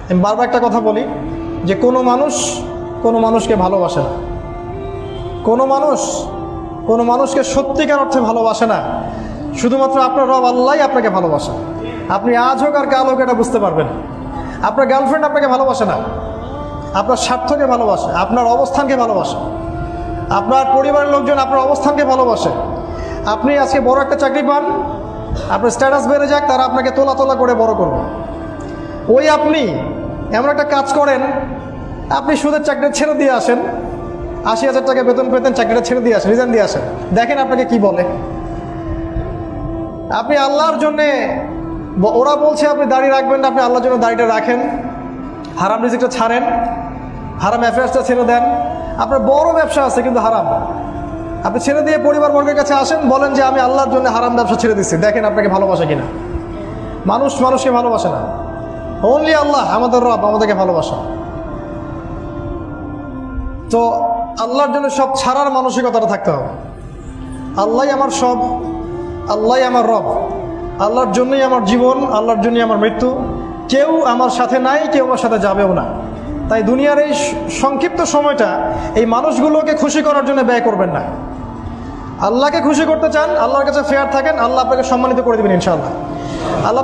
আমি বারবার একটা কথা বলি যে কোনো মানুষকে ভালোবাসে না, কোনো মানুষকে সত্যিকার অর্থে ভালোবাসে না। শুধুমাত্র আপনার রব আল্লাহই আপনাকে ভালোবাসে। আপনি আজ হোক আর কাল হোক এটা বুঝতে পারবেন। আপনার গার্লফ্রেন্ড আপনাকে ভালোবাসে না, আপনার স্বার্থকে ভালোবাসে, আপনার অবস্থানকে ভালোবাসে, আপনার পরিবারের লোকজন আপনার অবস্থানকে ভালোবাসে। আপনি আজকে বড় একটা চাকরি পান, আপনার স্ট্যাটাস বেড়ে যাক, তারা আপনাকে তোলা করে বড় করবে। ওই আপনি এমন একটা কাজ করেন, আপনি সুদের চাকরি ছেড়ে দিয়ে আসেন, ৮০,০০০ টাকা বেতন পেতেন, চাকরিটা ছেড়ে দিয়ে আসেন, রিজাইন দিয়ে আসেন, দেখেন আপনাকে কি বলে। আপনি আল্লাহর জন্যে, ওরা বলছে আপনি দাড়ি রাখবেন না, আপনি আল্লাহর জন্য দাড়িটা রাখেন, হারাম রিজিকটা ছাড়েন, হারাম অ্যাফেয়ার্সটা ছেড়ে দেন। আপনার বড় ব্যবসা আছে কিন্তু হারাম, আপনি ছেড়ে দিয়ে পরিবারবর্গের কাছে আসেন, বলেন যে আমি আল্লাহর জন্য হারাম ব্যবসা ছেড়ে দিচ্ছি, দেখেন আপনাকে ভালোবাসে কিনা। মানুষকে ভালোবাসে না, অনলি আল্লাহ আমাদের রব আমাদেরকে ভালোবাসা। তো আল্লাহর জন্য সব ছাড়ার মানসিকতাটা থাকতে হবে। আল্লাহই আমার সব, আল্লাহই আমার রব, আল্লাহর জন্যই আমার জীবন, আল্লাহর জন্যই আমার মৃত্যু। কেউ আমার সাথে নাই, কেউ আমার সাথে যাবেও না। তাই দুনিয়ার এই সংক্ষিপ্ত সময়টা এই মানুষগুলোকে খুশি করার জন্য ব্যয় করবেন না। আল্লাহকে খুশি করতে চান, আল্লাহর কাছে ফেয়ার থাকেন, আল্লাহ আপনাকে সম্মানিত করে দেবেন ইনশাআল্লাহ। আল্লাহ